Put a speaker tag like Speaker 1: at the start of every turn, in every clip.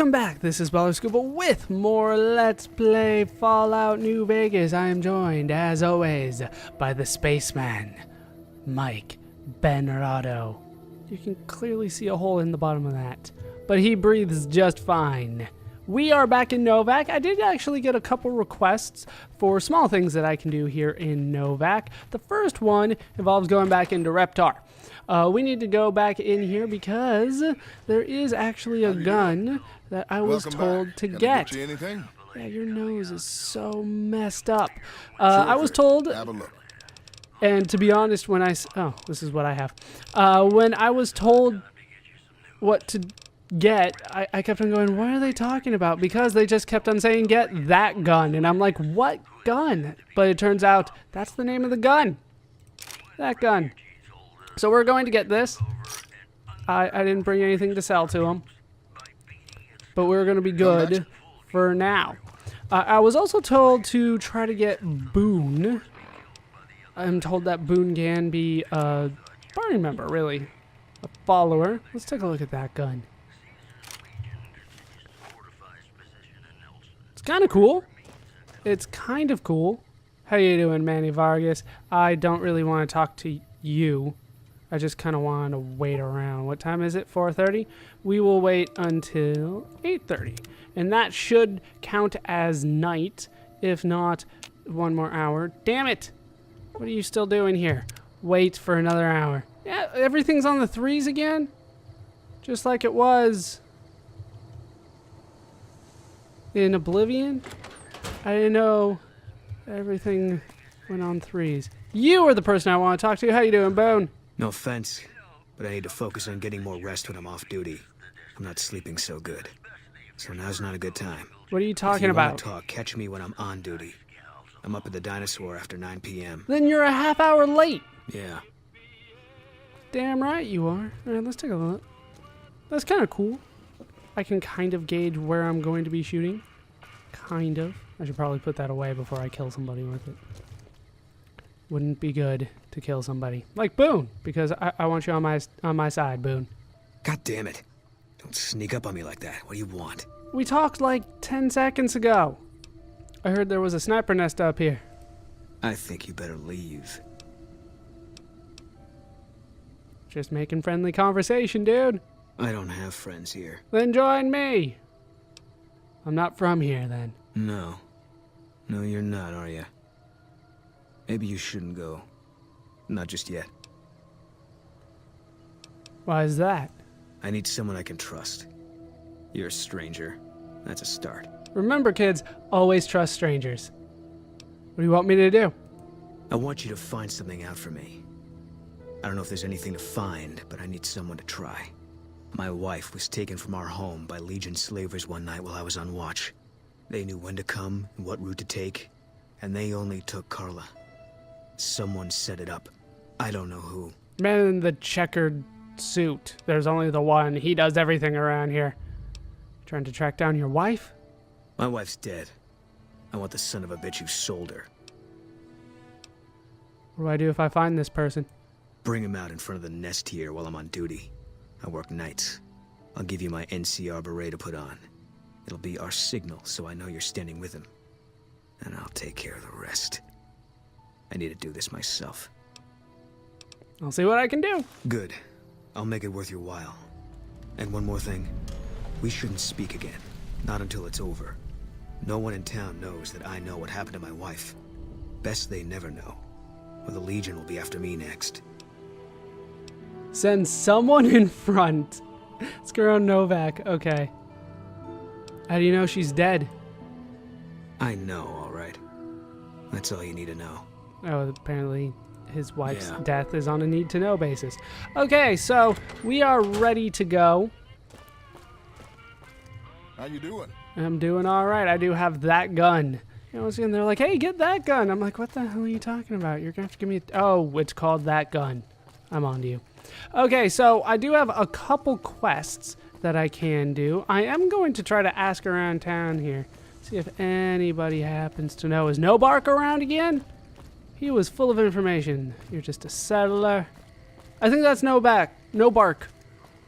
Speaker 1: Welcome back, this is Scuba with more Let's Play Fallout New Vegas. I am joined, as always, by the spaceman, Mike Benrado. You can clearly see a hole in the bottom of that, but he breathes just fine. We are back in Novac. I did actually get a couple requests for small things that I can do here in Novac. The first one involves going back into Reptar. We need to go back in here because there is actually a gun that I was told to get.
Speaker 2: Yeah,
Speaker 1: your nose is so messed up. I was told,
Speaker 2: have a look.
Speaker 1: and to be honest, when this is what I have. When I was told what to get, I kept on going, what are they talking about? Because they just kept on saying, get that gun. And I'm like, what gun? But it turns out that's the name of the gun. That gun. So we're going to get this. I didn't bring anything to sell to him. But we're going to be good for now. I was also told to try to get Boone. I'm told that Boone can be a party member, really. A follower. Let's take a look at that gun. It's kind of cool. It's kind of cool. How you doing, Manny Vargas? I don't really want to talk to you. I just kind of want to wait around. What time is it? 4:30? We will wait until 8:30. And that should count as night. If not, one more hour. Damn it! What are you still doing here? Wait for another hour. Yeah, everything's on the threes again? Just like it was in Oblivion? I didn't know everything went on threes. You are the person I want to talk to. How you doing, Boone?
Speaker 3: No offense, but I need to focus on getting more rest when I'm off duty. I'm not sleeping so good. So now's not a good time.
Speaker 1: What are you talking
Speaker 3: if you
Speaker 1: about?
Speaker 3: Want to talk, catch me when I'm on duty. I'm up at the dinosaur after 9 p.m.
Speaker 1: Then you're a half hour late.
Speaker 3: Yeah.
Speaker 1: Damn right you are. Alright, let's take a look. That's kind of cool. I can kind of gauge where I'm going to be shooting. Kind of. I should probably put that away before I kill somebody with it. Wouldn't be good to kill somebody. Like Boone, because I want you on my side, Boone.
Speaker 3: God damn it. Don't sneak up on me like that. What do you want?
Speaker 1: We talked like 10 seconds ago. I heard there was a sniper nest up here.
Speaker 3: I think you better leave.
Speaker 1: Just making friendly conversation, dude.
Speaker 3: I don't have friends here.
Speaker 1: Then join me. I'm not from here, then.
Speaker 3: No. No, you're not, are you? Maybe you shouldn't go. Not just yet.
Speaker 1: Why is that?
Speaker 3: I need someone I can trust. You're a stranger. That's a start.
Speaker 1: Remember, kids, always trust strangers. What do you want me to do?
Speaker 3: I want you to find something out for me. I don't know if there's anything to find, but I need someone to try. My wife was taken from our home by Legion slavers one night while I was on watch. They knew when to come and what route to take, and they only took Carla. Someone set it up. I don't know who.
Speaker 1: Man in the checkered suit. There's only the one. He does everything around here. Trying to track down your wife?
Speaker 3: My wife's dead. I want the son of a bitch who sold her.
Speaker 1: What do I do if I find this person?
Speaker 3: Bring him out in front of the nest here while I'm on duty. I work nights. I'll give you my NCR beret to put on. It'll be our signal so I know you're standing with him. And I'll take care of the rest. I need to do this myself.
Speaker 1: I'll see what I can do.
Speaker 3: Good. I'll make it worth your while. And one more thing. We shouldn't speak again. Not until it's over. No one in town knows that I know what happened to my wife. Best they never know. Or the Legion will be after me next.
Speaker 1: Send someone in front. Let's go around Novac. Okay. How do you know she's dead?
Speaker 3: I know, all right. That's all you need to know.
Speaker 1: Oh, apparently his wife's death is on a need-to-know basis. Okay, so we are ready to go.
Speaker 2: How you doing?
Speaker 1: I'm doing all right. I do have that gun. You know, and they're like, hey, get that gun. I'm like, what the hell are you talking about? You're going to have to give me oh, it's called that gun. I'm on to you. Okay, so I do have a couple quests that I can do. I am going to try to ask around town here. See if anybody happens to know. Is Novac around again? He was full of information. You're just a settler. I think that's Novac. No bark.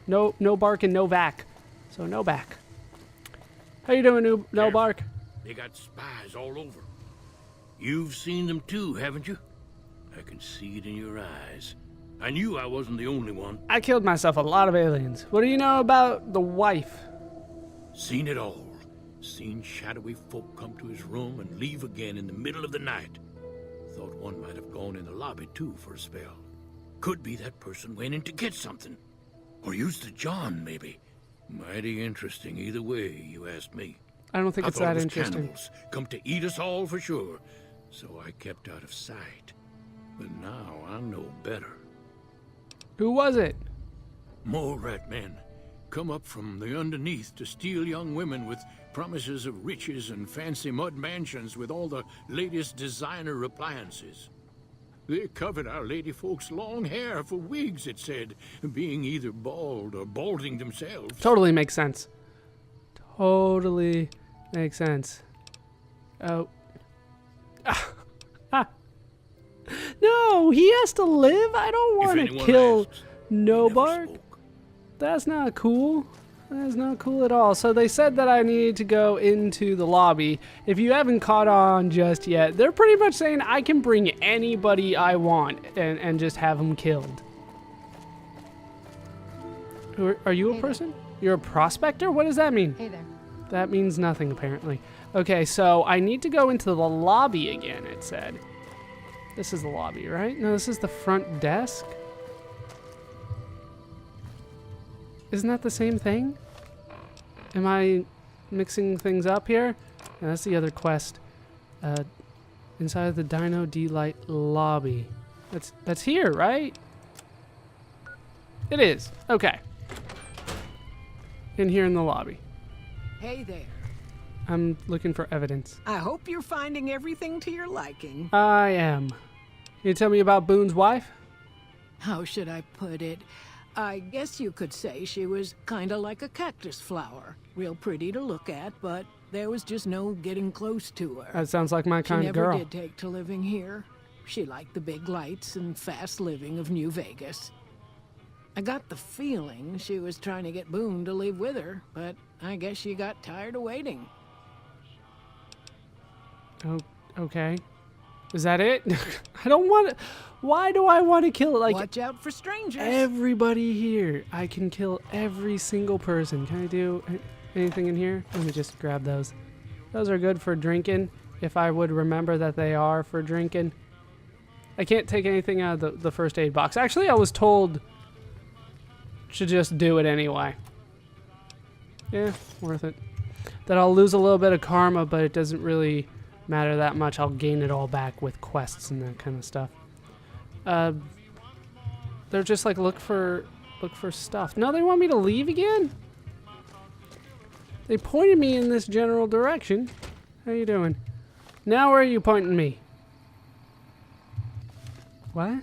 Speaker 1: No bark and Novac. So Novac. How you doing, Novac?
Speaker 2: They got spies all over. You've seen them too, haven't you? I can see it in your eyes. I knew I wasn't the only one.
Speaker 1: I killed myself a lot of aliens. What do you know about the wife?
Speaker 2: Seen it all. Seen shadowy folk come to his room and leave again in the middle of the night. Thought one might have gone in the lobby too for a spell. Could be that person went in to get something. Or used the John, maybe. Mighty interesting either way, you asked me.
Speaker 1: I don't think it's that interesting.
Speaker 2: Cannibals come to eat us all for sure. So I kept out of sight. But now I know better.
Speaker 1: Who was it?
Speaker 2: Mole rat men. Come up from the underneath to steal young women with promises of riches and fancy mud mansions with all the latest designer appliances. They covered our lady folks' long hair for wigs, it said, being either bald or balding themselves.
Speaker 1: Totally makes sense. Totally makes sense. Oh. No, he has to live? I don't want to kill Novac. That's not cool. That's not cool at all. So they said that I need to go into the lobby. If you haven't caught on just yet, they're pretty much saying I can bring anybody I want and just have them killed. Are you a person? You're a prospector? What does that mean?
Speaker 4: Hey there.
Speaker 1: That means nothing, apparently. Okay, so I need to go into the lobby again, it said. This is the lobby, right? No, this is the front desk. Isn't that the same thing? Am I mixing things up here? Yeah, that's the other quest. Inside the Dino Delight lobby. That's here, right? It is. Okay. In here in the lobby.
Speaker 5: Hey there.
Speaker 1: I'm looking for evidence.
Speaker 5: I hope you're finding everything to your liking.
Speaker 1: I am. Can you tell me about Boone's wife?
Speaker 5: How should I put it? I guess you could say she was kinda like a cactus flower. Real pretty to look at, but there was just no getting close to her.
Speaker 1: That sounds like my kind
Speaker 5: She
Speaker 1: of
Speaker 5: never
Speaker 1: girl.
Speaker 5: did take to living here. She liked the big lights and fast living of New Vegas. I got the feeling she was trying to get Boone to leave with her, but I guess she got tired of waiting.
Speaker 1: Oh, okay. Is that it? I don't want to... Why do I want to kill, like...
Speaker 5: Watch out for strangers.
Speaker 1: Everybody here. I can kill every single person. Can I do anything in here? Let me just grab those. Those are good for drinking, if I would remember that they are for drinking. I can't take anything out of the first aid box. Actually, I was told to just do it anyway. Yeah, worth it. That I'll lose a little bit of karma, but it doesn't really matter that much. I'll gain it all back with quests and that kind of stuff. They're just like look for stuff. No, they want me to leave again? They pointed me in this general direction. How you doing? Now where are you pointing me? What?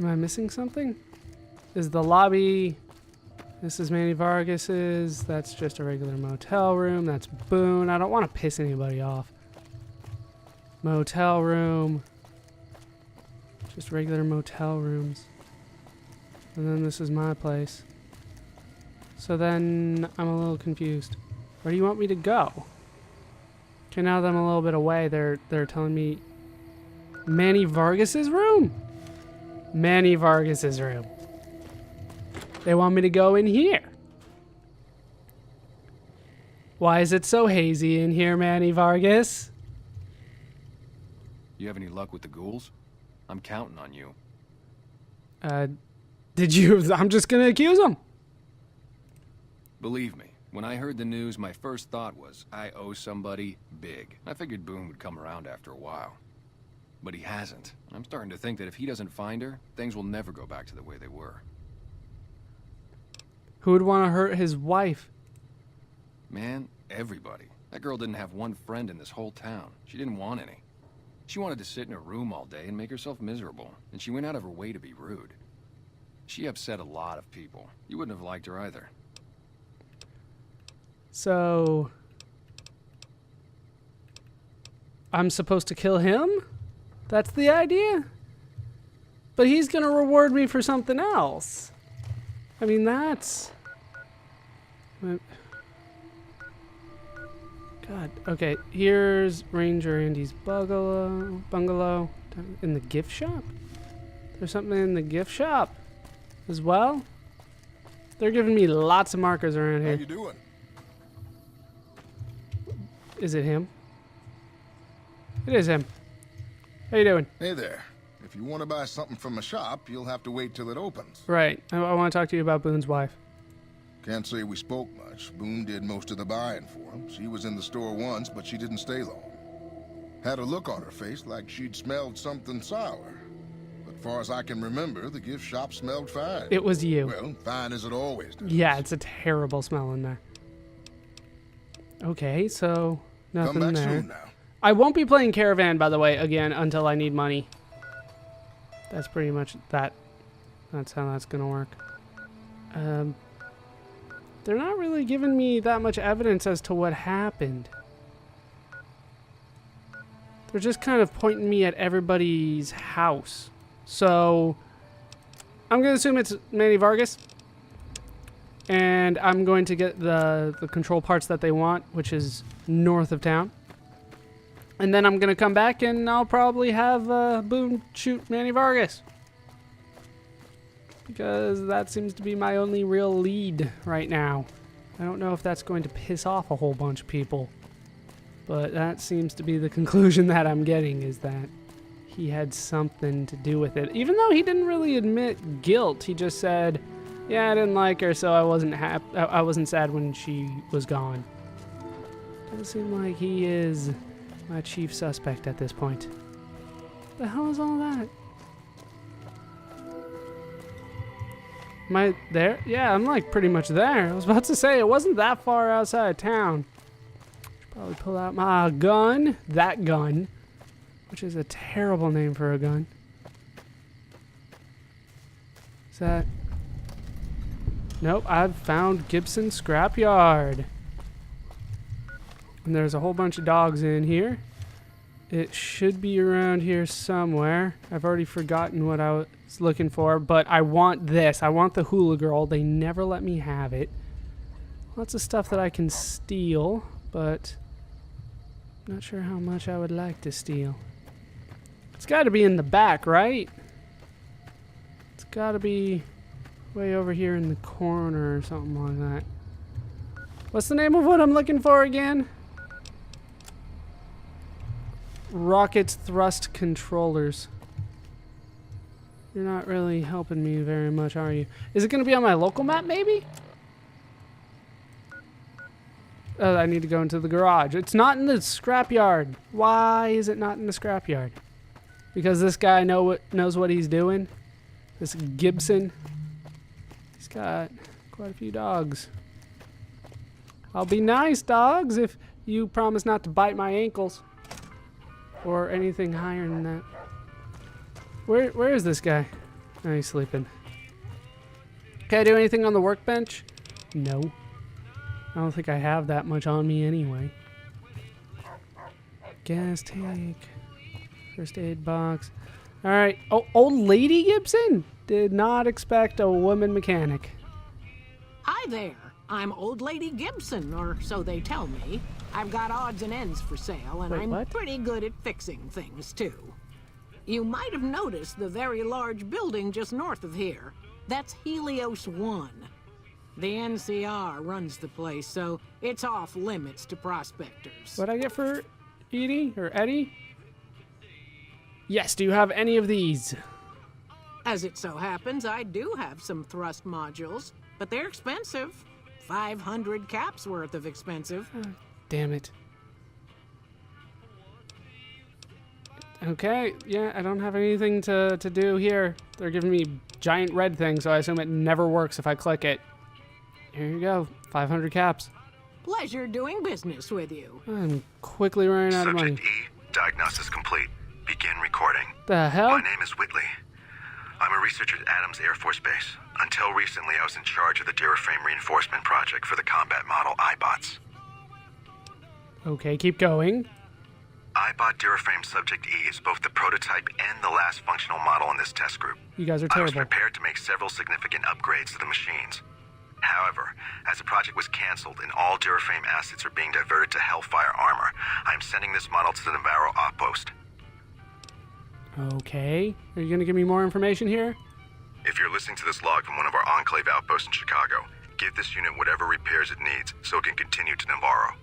Speaker 1: Am I missing something? Is the lobby... This is Manny Vargas's. That's just a regular motel room. That's Boone. I don't want to piss anybody off. Motel room. Just regular motel rooms. And then this is my place. So then I'm a little confused. Where do you want me to go? Okay, now that I'm a little bit away, they're telling me Manny Vargas's room. Manny Vargas's room. They want me to go in here. Why is it so hazy in here, Manny Vargas?
Speaker 6: You have any luck with the ghouls? I'm counting on you.
Speaker 1: Did you? I'm just gonna accuse them.
Speaker 6: Believe me, when I heard the news, my first thought was, I owe somebody big. I figured Boone would come around after a while. But he hasn't. I'm starting to think that if he doesn't find her, things will never go back to the way they were.
Speaker 1: Who would want to hurt his wife?
Speaker 6: Man, everybody. That girl didn't have one friend in this whole town. She didn't want any. She wanted to sit in her room all day and make herself miserable, and she went out of her way to be rude. She upset a lot of people. You wouldn't have liked her either.
Speaker 1: So... I'm supposed to kill him? That's the idea? But he's gonna reward me for something else. I mean, that's God. Okay, here's Ranger Andy's bungalow. In the gift shop? There's something in the gift shop as well. They're giving me lots of markers around
Speaker 4: How
Speaker 1: here.
Speaker 4: you doing?
Speaker 1: Is it him? It is him. How you doing?
Speaker 4: Hey there. If you want to buy something from a shop, you'll have to wait till it opens.
Speaker 1: Right. I want to talk to you about Boone's wife.
Speaker 4: Can't say we spoke much. Boone did most of the buying for him. She was in the store once, but she didn't stay long. Had a look on her face like she'd smelled something sour. But far as I can remember, the gift shop smelled fine.
Speaker 1: It was you.
Speaker 4: Well, fine as it always does.
Speaker 1: Yeah, it's a terrible smell in there. Okay, so nothing
Speaker 4: Come back
Speaker 1: there.
Speaker 4: soon now.
Speaker 1: I won't be playing Caravan, by the way, again until I need money. That's pretty much that. That's how that's gonna work. They're not really giving me that much evidence as to what happened. They're just kind of pointing me at everybody's house. So I'm gonna assume it's Manny Vargas. And I'm going to get the control parts that they want, which is north of town. And then I'm going to come back and I'll probably have Boone shoot Manny Vargas. Because that seems to be my only real lead right now. I don't know if that's going to piss off a whole bunch of people. But that seems to be the conclusion that I'm getting, is that he had something to do with it. Even though he didn't really admit guilt, he just said, yeah, I didn't like her, so I wasn't sad when she was gone. Doesn't seem like he is my chief suspect at this point. The hell is all that? Am I there? Yeah, I'm like pretty much there. I was about to say, it wasn't that far outside of town. Should probably pull out my gun. That gun. Which is a terrible name for a gun. Is that... Nope, I've found Gibson Scrapyard. And there's a whole bunch of dogs in here. It should be around here somewhere. I've already forgotten what I was looking for, but I want this. I want the hula girl. They never let me have it. Lots of stuff that I can steal, but not sure how much I would like to steal. It's got to be in the back, right? It's got to be way over here in the corner or something like that. What's the name of what I'm looking for again? Rocket's thrust controllers. You're not really helping me very much, are you? Is it going to be on my local map, maybe? Oh, I need to go into the garage. It's not in the scrapyard. Why is it not in the scrapyard? Because this guy knows what he's doing? This Gibson. He's got quite a few dogs. I'll be nice, dogs, if you promise not to bite my ankles. Or anything higher than that. Where is this guy? Oh, he's sleeping. Can I do anything on the workbench? No. I don't think I have that much on me anyway. Gas tank. First aid box. Alright. Oh, old lady Gibson? Did not expect a woman mechanic.
Speaker 5: Hi there. I'm Old Lady Gibson, or so they tell me. I've got odds and ends for sale, and
Speaker 1: Wait,
Speaker 5: I'm
Speaker 1: what?
Speaker 5: pretty good at fixing things, too. You might have noticed the very large building just north of here. That's Helios 1. The NCR runs the place, so it's off limits to prospectors.
Speaker 1: What'd I get for Edie or Eddie? Yes, do you have any of these?
Speaker 5: As it so happens, I do have some thrust modules, but they're expensive. 500 caps worth of expensive.
Speaker 1: Damn it. Okay, yeah, I don't have anything to do here. They're giving me giant red things, so I assume it never works if I click it. Here you go, 500 caps.
Speaker 5: Pleasure doing business with you.
Speaker 1: I'm quickly running out of money.
Speaker 7: Subject E, diagnosis complete. Begin recording.
Speaker 1: The hell?
Speaker 7: My name is Whitley. I'm a researcher at Adams Air Force Base. Until recently, I was in charge of the Duraframe reinforcement project for the combat model iBots.
Speaker 1: Okay, keep going.
Speaker 7: iBot Duraframe Subject E is both the prototype and the last functional model in this test group.
Speaker 1: You guys are
Speaker 7: I was
Speaker 1: terrible.
Speaker 7: prepared to make several significant upgrades to the machines. However, as the project was canceled and all Durafame assets are being diverted to Hellfire Armor, I am sending this model to the Navarro outpost.
Speaker 1: Okay. Are you going to give me more information here?
Speaker 7: If you're listening to this log from one of our Enclave outposts in Chicago, give this unit whatever repairs it needs so it can continue to Navarro.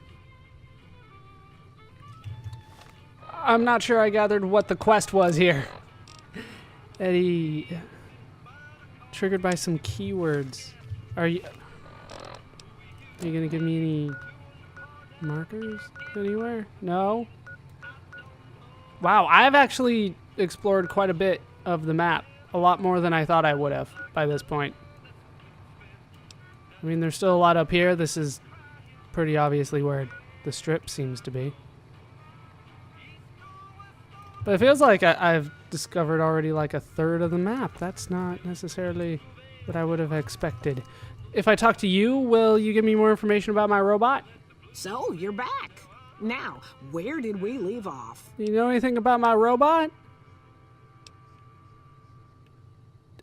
Speaker 1: I'm not sure I gathered what the quest was here. Eddie... Triggered by some keywords. Are you gonna give me any markers anywhere? No? Wow, I've actually explored quite a bit of the map. A lot more than I thought I would have by this point. I mean, there's still a lot up here. This is pretty obviously where the strip seems to be. But it feels like I've discovered already like a third of the map. That's not necessarily what I would have expected. If I talk to you, will you give me more information about my robot?
Speaker 5: So, you're back. Now, where did we leave off?
Speaker 1: Do you know anything about my robot?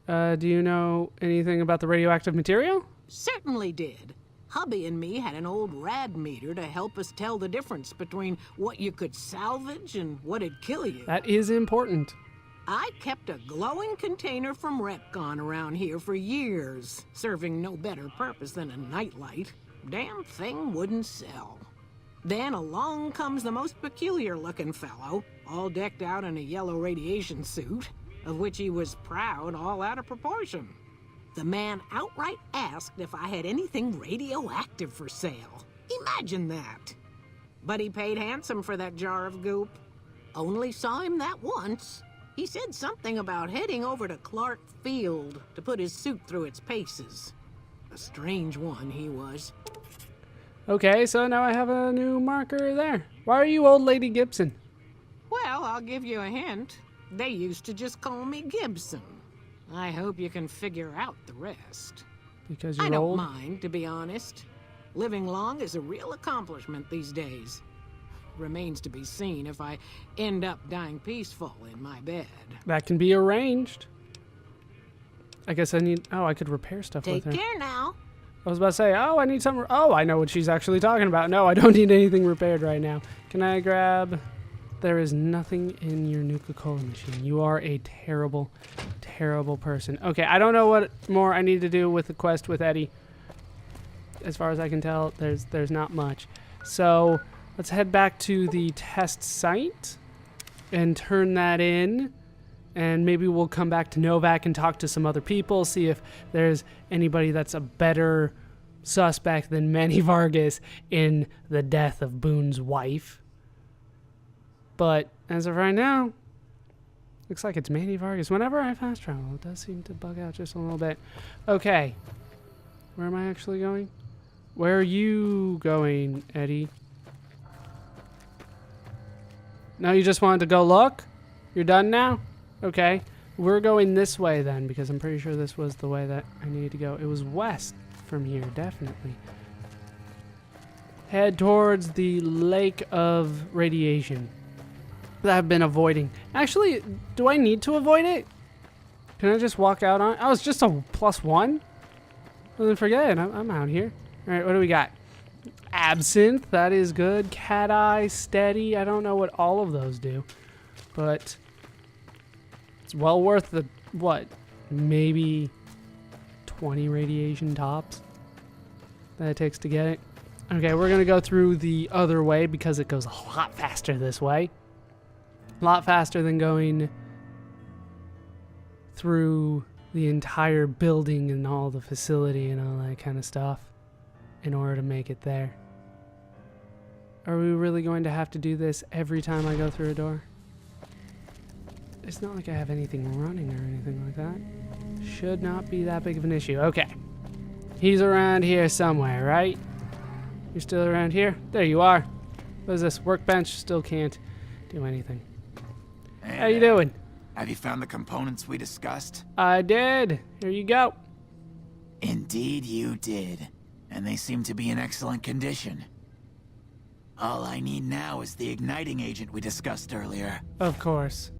Speaker 1: Do you know anything about the radioactive material?
Speaker 5: Certainly did. Hubby and me had an old rad meter to help us tell the difference between what you could salvage and what'd kill you.
Speaker 1: That is important.
Speaker 5: I kept a glowing container from Retcon around here for years, serving no better purpose than a nightlight. Damn thing wouldn't sell. Then along comes the most peculiar-looking fellow, all decked out in a yellow radiation suit, of which he was proud all out of proportion. The man outright asked if I had anything radioactive for sale. Imagine that. But he paid handsome for that jar of goop. Only saw him that once. He said something about heading over to Clark Field to put his suit through its paces. A strange one he was.
Speaker 1: Okay, so now I have a new marker there. Why are you Old Lady Gibson?
Speaker 5: Well, I'll give you a hint. They used to just call me Gibson. I hope you can figure out the rest.
Speaker 1: Because you're
Speaker 5: I don't
Speaker 1: old?
Speaker 5: mind, to be honest. Living long is a real accomplishment these days. Remains to be seen if I end up dying peaceful in my bed.
Speaker 1: That can be arranged. I guess I need... Oh, I could repair stuff
Speaker 5: Take
Speaker 1: with her.
Speaker 5: care now.
Speaker 1: I was about to say, oh, I need some... Oh, I know what she's actually talking about. No, I don't need anything repaired right now. Can I grab... There is nothing in your Nuka-Cola machine. You are a terrible, terrible person. Okay, I don't know what more I need to do with the quest with Eddie. As far as I can tell, there's not much. So let's head back to the test site and turn that in. And maybe we'll come back to Novac and talk to some other people, see if there's anybody that's a better suspect than Manny Vargas in the death of Boone's wife. But as of right now, looks like it's Manny Vargas. Whenever I fast travel, it does seem to bug out just a little bit. Okay. Where am I actually going? Where are you going, Eddie? No, you just wanted to go look? You're done now? Okay. We're going this way then, because I'm pretty sure this was the way that I needed to go. It was west from here, definitely. Head towards the lake of radiation that I've been avoiding. Actually, do I need to avoid it? Can I just walk out on it? Oh, it's just a +1? Well, then forget it. I'm out here. All right, what do we got? Absinthe. That is good. Cat eye, steady. I don't know what all of those do, but it's well worth the, what, maybe 20 radiation tops that it takes to get it. Okay, we're going to go through the other way because it goes a lot faster this way. A lot faster than going through the entire building and all the facility and all that kind of stuff in order to make it there. Are we really going to have to do this every time I go through a door? It's not like I have anything running or anything like that. Should not be that big of an issue. Okay. He's around here somewhere, right? You're still around here? There you are. What is this? Workbench? Still can't do anything. How you doing?
Speaker 8: Have you found the components we discussed?
Speaker 1: I did. Here you go.
Speaker 8: Indeed you did. And they seem to be in excellent condition. All I need now is the igniting agent we discussed earlier.
Speaker 1: Of course.